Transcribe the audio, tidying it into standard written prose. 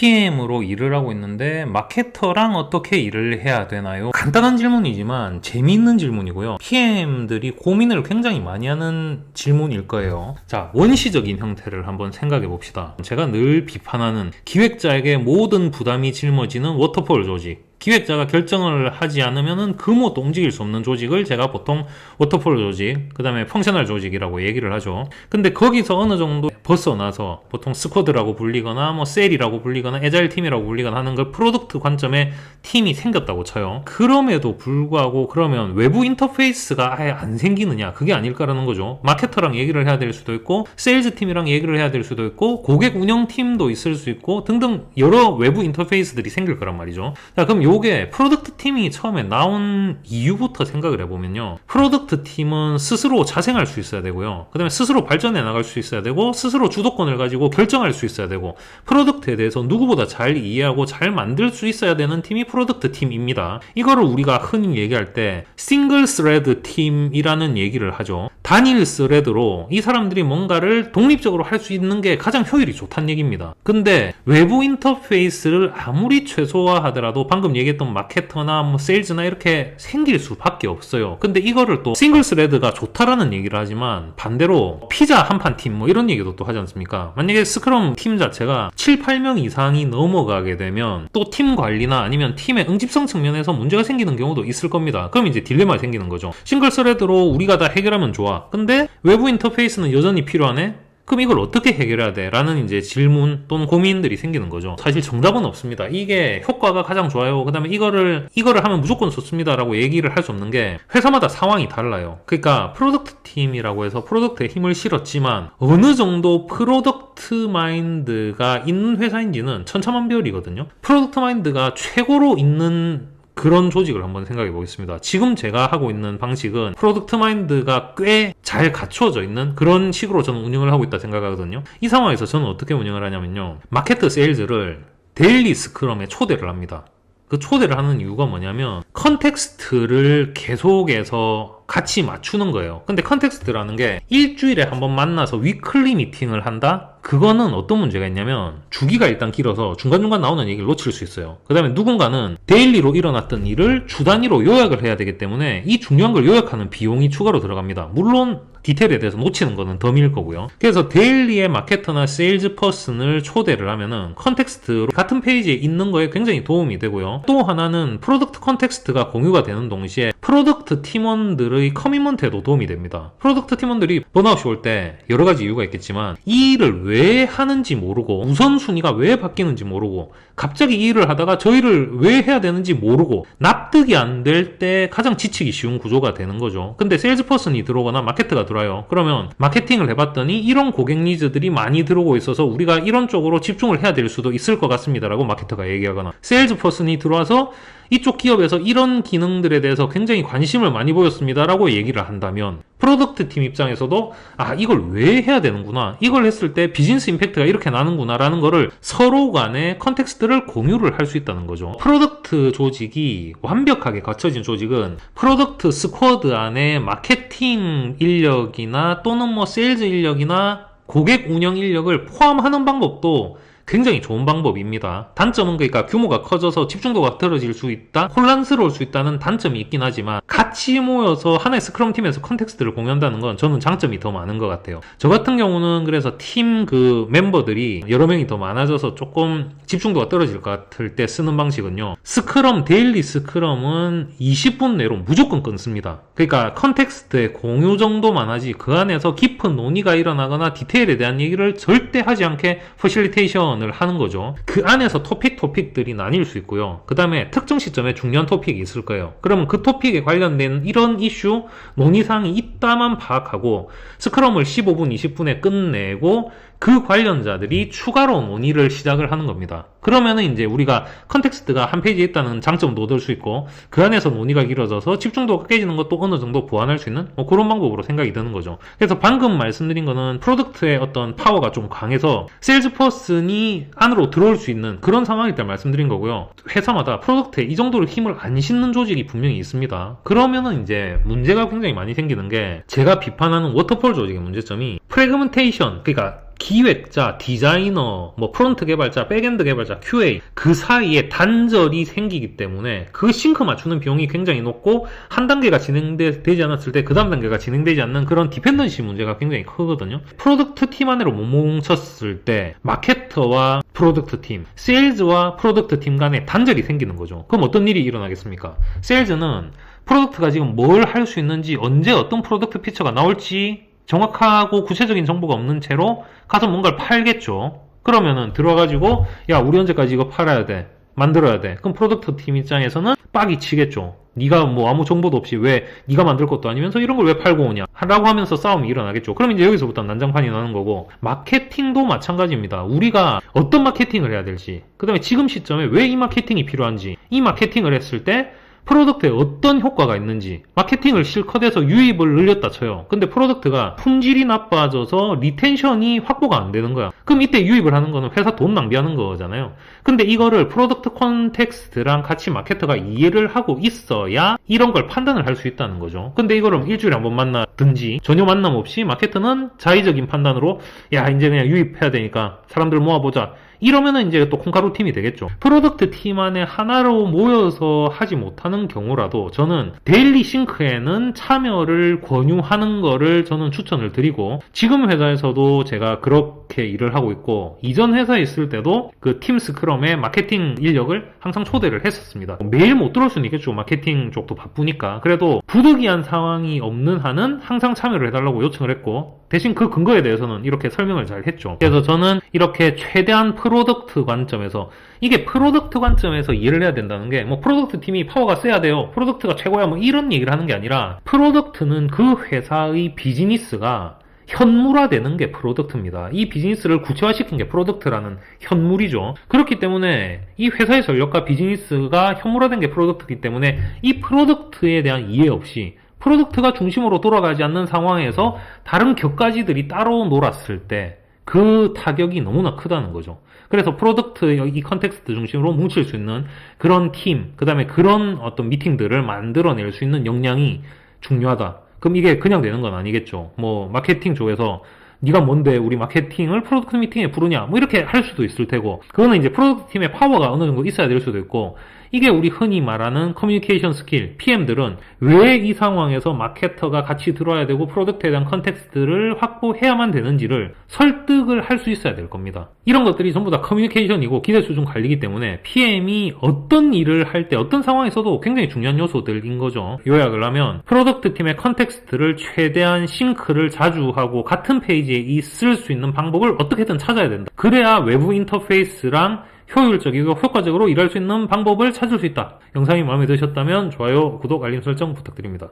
PM으로 일을 하고 있는데 마케터랑 어떻게 일을 해야 되나요? 간단한 질문이지만 재미있는 질문이고요. PM들이 고민을 굉장히 많이 하는 질문일 거예요. 자, 원시적인 형태를 한번 생각해 봅시다. 제가 늘 비판하는 기획자에게 모든 부담이 짊어지는 워터폴 조직. 기획자가 결정을 하지 않으면 금호도 움직일 수 없는 조직을 제가 보통 워터폴 조직, 그 다음에 펑셔널 조직이라고 얘기를 하죠. 근데 거기서 어느 정도 벗어나서 보통 스쿼드라고 불리거나 뭐 셀이라고 불리거나 에자일 팀이라고 불리거나 하는 걸 프로덕트 관점에 팀이 생겼다고 쳐요. 그럼에도 불구하고 그러면 외부 인터페이스가 아예 안 생기느냐? 그게 아닐까라는 거죠. 마케터랑 얘기를 해야 될 수도 있고 세일즈 팀이랑 얘기를 해야 될 수도 있고 고객 운영 팀도 있을 수 있고 등등 여러 외부 인터페이스들이 생길 거란 말이죠. 자, 그럼 요게 프로덕트 팀이 처음에 나온 이유부터 생각을 해보면요. 프로덕트 팀은 스스로 자생할 수 있어야 되고요. 그 다음에 스스로 발전해 나갈 수 있어야 되고 스스로 주도권을 가지고 결정할 수 있어야 되고 프로덕트에 대해서 누구보다 잘 이해하고 잘 만들 수 있어야 되는 팀이 프로덕트 팀입니다. 이거를 우리가 흔히 얘기할 때 싱글 스레드 팀이라는 얘기를 하죠. 단일 스레드로 이 사람들이 뭔가를 독립적으로 할 수 있는 게 가장 효율이 좋다는 얘기입니다. 근데 외부 인터페이스를 아무리 최소화하더라도 방금 얘기했던 마케터나 뭐 세일즈나 이렇게 생길 수밖에 없어요. 근데 이거를 또 싱글 스레드가 좋다라는 얘기를 하지만 반대로 피자 한 판 팀 뭐 이런 얘기도 또 하지 않습니까? 만약에 스크럼 팀 자체가 7, 8명 이상이 넘어가게 되면 또 팀 관리나 아니면 팀의 응집성 측면에서 문제가 생기는 경우도 있을 겁니다. 그럼 이제 딜레마가 생기는 거죠. 싱글 스레드로 우리가 다 해결하면 좋아. 근데 외부 인터페이스는 여전히 필요하네? 그럼 이걸 어떻게 해결해야 돼? 라는 이제 질문 또는 고민들이 생기는 거죠. 사실 정답은 없습니다. 이게 효과가 가장 좋아요. 그 다음에 이거를 하면 무조건 좋습니다. 라고 얘기를 할 수 없는 게 회사마다 상황이 달라요. 그러니까 프로덕트 팀이라고 해서 프로덕트에 힘을 실었지만 어느 정도 프로덕트 마인드가 있는 회사인지는 천차만별이거든요. 프로덕트 마인드가 최고로 있는 그런 조직을 한번 생각해 보겠습니다. 지금 제가 하고 있는 방식은 프로덕트 마인드가 꽤 잘 갖춰져 있는 그런 식으로 저는 운영을 하고 있다 생각하거든요. 이 상황에서 저는 어떻게 운영을 하냐면요. 마케터 세일즈를 데일리 스크럼에 초대를 합니다. 그 초대를 하는 이유가 뭐냐면 컨텍스트를 계속해서 같이 맞추는 거예요. 근데 컨텍스트라는 게 일주일에 한번 만나서 위클리 미팅을 한다? 그거는 어떤 문제가 있냐면 주기가 일단 길어서 중간중간 나오는 얘기를 놓칠 수 있어요. 그 다음에 누군가는 데일리로 일어났던 일을 주 단위로 요약을 해야 되기 때문에 이 중요한 걸 요약하는 비용이 추가로 들어갑니다. 물론 디테일에 대해서 놓치는 거는 덤일 거고요. 그래서 데일리의 마케터나 세일즈 퍼슨을 초대를 하면은 컨텍스트로 같은 페이지에 있는 거에 굉장히 도움이 되고요. 또 하나는 프로덕트 컨텍스트가 공유가 되는 동시에 프로덕트 팀원들의 커미먼트에도 도움이 됩니다. 프로덕트 팀원들이 번아웃이 올 때 여러 가지 이유가 있겠지만 이 일을 왜 하는지 모르고 우선순위가 왜 바뀌는지 모르고 갑자기 이 일을 하다가 저 일을 왜 해야 되는지 모르고 납득이 안 될 때 가장 지치기 쉬운 구조가 되는 거죠. 근데 세일즈 퍼슨이 들어오거나 마케터가 들어와요. 그러면 마케팅을 해봤더니 이런 고객 니즈들이 많이 들어오고 있어서 우리가 이런 쪽으로 집중을 해야 될 수도 있을 것 같습니다 라고 마케터가 얘기하거나 세일즈 퍼슨이 들어와서 이쪽 기업에서 이런 기능들에 대해서 굉장히 관심을 많이 보였습니다 라고 얘기를 한다면 프로덕트 팀 입장에서도 이걸 왜 해야 되는구나, 이걸 했을 때 비즈니스 임팩트가 이렇게 나는구나 라는 거를 서로 간의 컨텍스트를 공유를 할 수 있다는 거죠. 프로덕트 조직이 완벽하게 갖춰진 조직은 프로덕트 스쿼드 안에 마케팅 인력이나 또는 뭐 세일즈 인력이나 고객 운영 인력을 포함하는 방법도 굉장히 좋은 방법입니다. 단점은 그러니까 규모가 커져서 집중도가 떨어질 수 있다, 혼란스러울 수 있다는 단점이 있긴 하지만 같이 모여서 하나의 스크럼 팀에서 컨텍스트를 공유한다는 건 저는 장점이 더 많은 것 같아요. 저 같은 경우는 그래서 팀 그 멤버들이 여러 명이 더 많아져서 조금 집중도가 떨어질 것 같을 때 쓰는 방식은요. 스크럼, 데일리 스크럼은 20분 내로 무조건 끊습니다. 그러니까 컨텍스트의 공유 정도만 하지 그 안에서 깊은 논의가 일어나거나 디테일에 대한 얘기를 절대 하지 않게 퍼실리테이션 을 하는 거죠. 그 안에서 토픽들이 나뉠 수 있고요. 그 다음에 특정 시점에 중요한 토픽이 있을 거예요. 그러면 그 토픽에 관련된 이런 이슈, 논의사항이 있다만 파악하고 스크럼을 15분, 20분에 끝내고 그 관련자들이 추가로 논의를 시작을 하는 겁니다. 그러면은 이제 우리가 컨텍스트가 한 페이지에 있다는 장점도 얻을 수 있고 그 안에서 논의가 길어져서 집중도가 깨지는 것도 어느 정도 보완할 수 있는 뭐 그런 방법으로 생각이 드는 거죠. 그래서 방금 말씀드린 거는 프로덕트의 어떤 파워가 좀 강해서 세일즈 퍼슨이 안으로 들어올 수 있는 그런 상황일 때 말씀드린 거고요. 회사마다 프로덕트에 이 정도로 힘을 안 싣는 조직이 분명히 있습니다. 그러면은 이제 문제가 굉장히 많이 생기는 게 제가 비판하는 워터폴 조직의 문제점이 프래그먼테이션, 그러니까 기획자, 디자이너, 뭐 프론트 개발자, 백엔드 개발자, QA 그 사이에 단절이 생기기 때문에 그 싱크 맞추는 비용이 굉장히 높고 한 단계가 진행되지 않았을 때 그 다음 단계가 진행되지 않는 그런 디펜던시 문제가 굉장히 크거든요. 프로덕트 팀 안으로 못 뭉쳤을 때 마케터와 프로덕트 팀, 세일즈와 프로덕트 팀 간에 단절이 생기는 거죠. 그럼 어떤 일이 일어나겠습니까? 세일즈는 프로덕트가 지금 뭘 할 수 있는지, 언제 어떤 프로덕트 피처가 나올지 정확하고 구체적인 정보가 없는 채로 가서 뭔가를 팔겠죠. 그러면은 들어와가지고 야 우리 언제까지 이거 팔아야 돼, 만들어야 돼. 그럼 프로덕트 팀 입장에서는 빡이 치겠죠. 네가 뭐 아무 정보도 없이 왜 네가 만들 것도 아니면서 이런 걸 왜 팔고 오냐 라고 하면서 싸움이 일어나겠죠. 그럼 이제 여기서부터 난장판이 나는 거고, 마케팅도 마찬가지입니다. 우리가 어떤 마케팅을 해야 될지, 그 다음에 지금 시점에 왜 이 마케팅이 필요한지, 이 마케팅을 했을 때 프로덕트에 어떤 효과가 있는지, 마케팅을 실컷해서 유입을 늘렸다 쳐요. 근데 프로덕트가 품질이 나빠져서 리텐션이 확보가 안 되는 거야. 그럼 이때 유입을 하는 거는 회사 돈 낭비하는 거잖아요. 근데 이거를 프로덕트 콘텍스트랑 같이 마케터가 이해를 하고 있어야 이런 걸 판단을 할 수 있다는 거죠. 근데 이거를 일주일에 한번 만나든지 전혀 만남 없이 마케터는 자의적인 판단으로 야 이제 그냥 유입해야 되니까 사람들 모아보자, 이러면은 이제 또 콩가루 팀이 되겠죠. 프로덕트 팀 안에 하나로 모여서 하지 못하는 경우라도 저는 데일리 싱크에는 참여를 권유하는 거를 저는 추천을 드리고, 지금 회사에서도 제가 그렇게 일을 하고 있고, 이전 회사에 있을 때도 그 팀 스크럼에 마케팅 인력을 항상 초대를 했었습니다. 매일 못 들어올 수는 있겠죠. 마케팅 쪽도 바쁘니까. 그래도 부득이한 상황이 없는 한은 항상 참여를 해달라고 요청을 했고, 대신 그 근거에 대해서는 이렇게 설명을 잘 했죠. 그래서 저는 이렇게 최대한 프로덕트 관점에서, 이게 프로덕트 관점에서 이해를 해야 된다는 게, 뭐 프로덕트 팀이 파워가 세야 돼요, 프로덕트가 최고야, 뭐 이런 얘기를 하는 게 아니라, 프로덕트는 그 회사의 비즈니스가 현물화되는 게 프로덕트입니다. 이 비즈니스를 구체화시킨 게 프로덕트라는 현물이죠. 그렇기 때문에 이 회사의 전력과 비즈니스가 현물화된 게 프로덕트이기 때문에 이 프로덕트에 대한 이해 없이 프로덕트가 중심으로 돌아가지 않는 상황에서 다른 격가지들이 따로 놀았을 때 그 타격이 너무나 크다는 거죠. 그래서 프로덕트 이 컨텍스트 중심으로 뭉칠 수 있는 그런 팀, 그 다음에 그런 어떤 미팅들을 만들어낼 수 있는 역량이 중요하다. 그럼 이게 그냥 되는 건 아니겠죠. 뭐 마케팅 쪽에서 네가 뭔데 우리 마케팅을 프로덕트 미팅에 부르냐, 뭐 이렇게 할 수도 있을 테고, 그거는 이제 프로덕트 팀의 파워가 어느 정도 있어야 될 수도 있고, 이게 우리 흔히 말하는 커뮤니케이션 스킬, PM들은 왜 이 상황에서 마케터가 같이 들어와야 되고 프로덕트에 대한 컨텍스트를 확보해야만 되는지를 설득을 할 수 있어야 될 겁니다. 이런 것들이 전부 다 커뮤니케이션이고 기대 수준 관리이기 때문에 PM이 어떤 일을 할 때 어떤 상황에서도 굉장히 중요한 요소들인 거죠. 요약을 하면 프로덕트 팀의 컨텍스트를 최대한 싱크를 자주 하고 같은 페이지에 있을 수 있는 방법을 어떻게든 찾아야 된다. 그래야 외부 인터페이스랑 효율적이고 효과적으로 일할 수 있는 방법을 찾을 수 있다. 영상이 마음에 드셨다면 좋아요, 구독, 알림 설정 부탁드립니다.